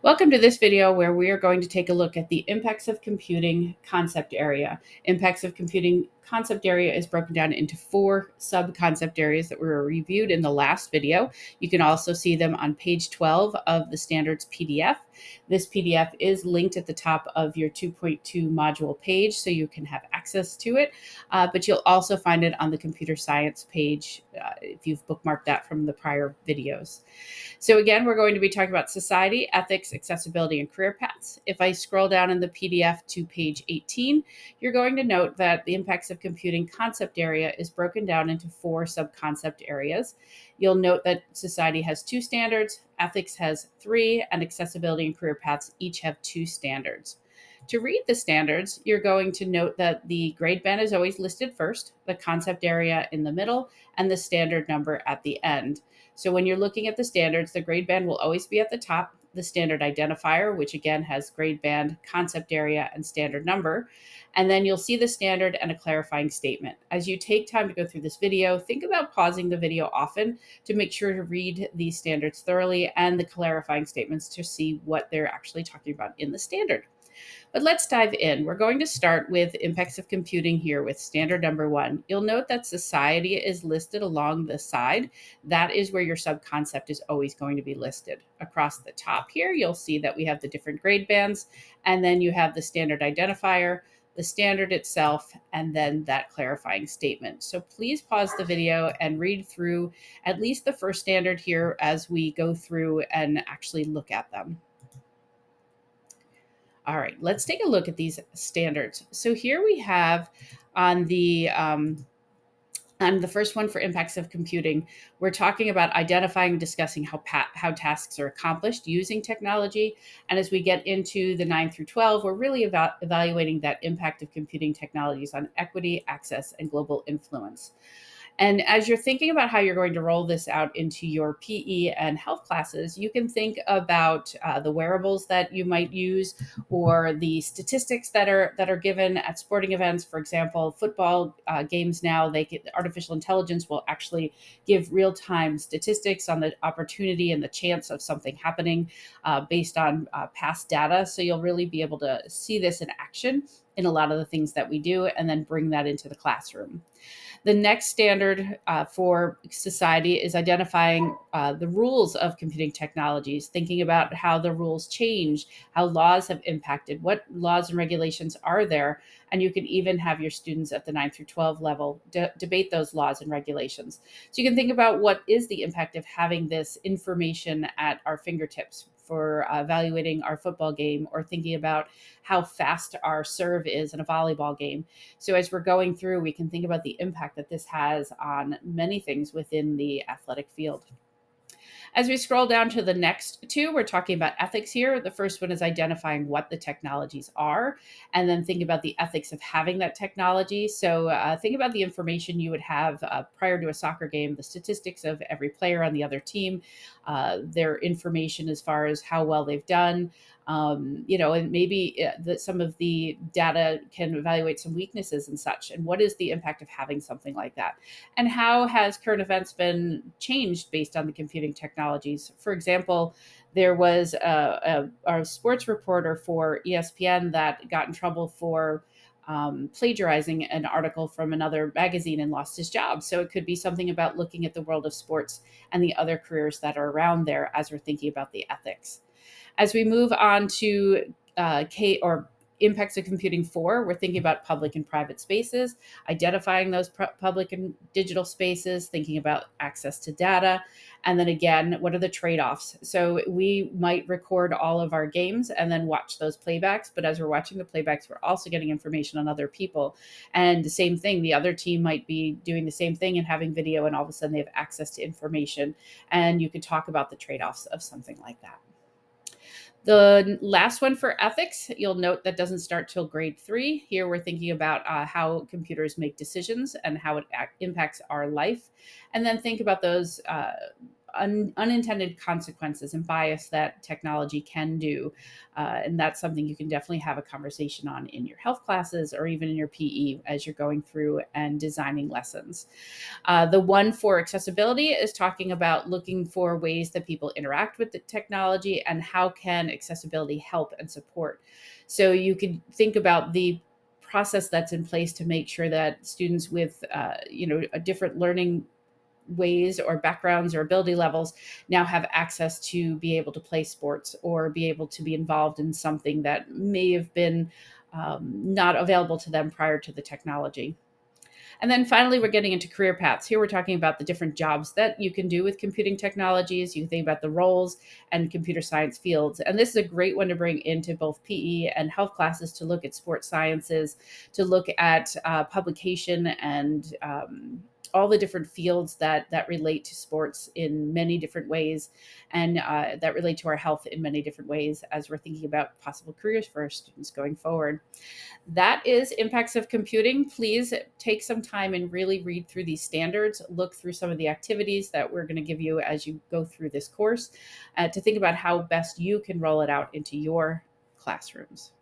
Welcome to this video where we are going to take a look at the impacts of computing concept area. Impacts of computing concept area is broken down into 4 sub-concept areas that were reviewed in the last video. You can also see them on page 12 of the standards PDF. This PDF is linked at the top of your 2.2 module page so you can have access to it, but you'll also find it on the computer science page if you've bookmarked that from the prior videos. So again, we're going to be talking about society, ethics, accessibility, and career paths. If I scroll down in the PDF to page 18, you're going to note that the impacts of computing concept area is broken down into 4 sub-concept areas. You'll note that society has 2 standards, ethics has 3, and accessibility and career paths each have 2 standards. To read the standards, you're going to note that the grade band is always listed first, the concept area in the middle, and the standard number at the end. So when you're looking at the standards, the grade band will always be at the top, the standard identifier, which again has grade band, concept area, and standard number. And then you'll see the standard and a clarifying statement. As you take time to go through this video, think about pausing the video often to make sure to read these standards thoroughly and the clarifying statements to see what they're actually talking about in the standard. But let's dive in. We're going to start with impacts of computing here with standard number 1. You'll note that society is listed along the side. That is where your subconcept is always going to be listed. Across the top here, you'll see that we have the different grade bands, and then you have the standard identifier, the standard itself, and then that clarifying statement. So please pause the video and read through at least the first standard here as we go through and actually look at them. All right, let's take a look at these standards. So here we have on the first one for impacts of computing, we're talking about identifying and discussing how tasks are accomplished using technology. And as we get into the 9 through 12, we're really evaluating that impact of computing technologies on equity, access, and global influence. And as you're thinking about how you're going to roll this out into your PE and health classes, you can think about the wearables that you might use, or the statistics that are given at sporting events. For example, football games now, artificial intelligence will actually give real-time statistics on the opportunity and the chance of something happening based on past data. So you'll really be able to see this in action in a lot of the things that we do, and then bring that into the classroom. The next standard for society is identifying the rules of computing technologies, thinking about how the rules change, how laws have impacted, what laws and regulations are there. And you can even have your students at the 9 through 12 level debate those laws and regulations. So you can think about what is the impact of having this information at our fingertips for evaluating our football game, or thinking about how fast our serve is in a volleyball game. So as we're going through, we can think about the impact that this has on many things within the athletic field. As we scroll down to the next 2, we're talking about ethics here. The first one is identifying what the technologies are, and then think about the ethics of having that technology. So think about the information you would have prior to a soccer game, the statistics of every player on the other team, their information as far as how well they've done, and maybe that some of the data can evaluate some weaknesses and such. And what is the impact of having something like that? And how has current events been changed based on the computing technologies? For example, there was a sports reporter for ESPN that got in trouble for plagiarizing an article from another magazine and lost his job. So it could be something about looking at the world of sports and the other careers that are around there as we're thinking about the ethics. As we move on to impacts of computing 4, we're thinking about public and private spaces, identifying those public and digital spaces, thinking about access to data. And then again, what are the trade-offs? So we might record all of our games and then watch those playbacks. But as we're watching the playbacks, we're also getting information on other people. And the same thing, the other team might be doing the same thing and having video, and all of a sudden they have access to information. And you could talk about the trade-offs of something like that. The last one for ethics, you'll note that doesn't start till grade 3. Here we're thinking about how computers make decisions and how it impacts our life. And then think about those unintended consequences and bias that technology can do. And that's something you can definitely have a conversation on in your health classes or even in your PE as you're going through and designing lessons. The one for accessibility is talking about looking for ways that people interact with the technology and how can accessibility help and support. So you could think about the process that's in place to make sure that students with a different learning ways or backgrounds or ability levels now have access to be able to play sports or be able to be involved in something that may have been not available to them prior to the technology. And then finally, we're getting into career paths. Here we're talking about the different jobs that you can do with computing technologies. You can think about the roles and computer science fields. And this is a great one to bring into both PE and health classes to look at sports sciences, to look at publication and all the different fields that relate to sports in many different ways and that relate to our health in many different ways as we're thinking about possible careers for our students going forward. That is impacts of computing. Please take some time and really read through these standards, look through some of the activities that we're going to give you as you go through this course to think about how best you can roll it out into your classrooms.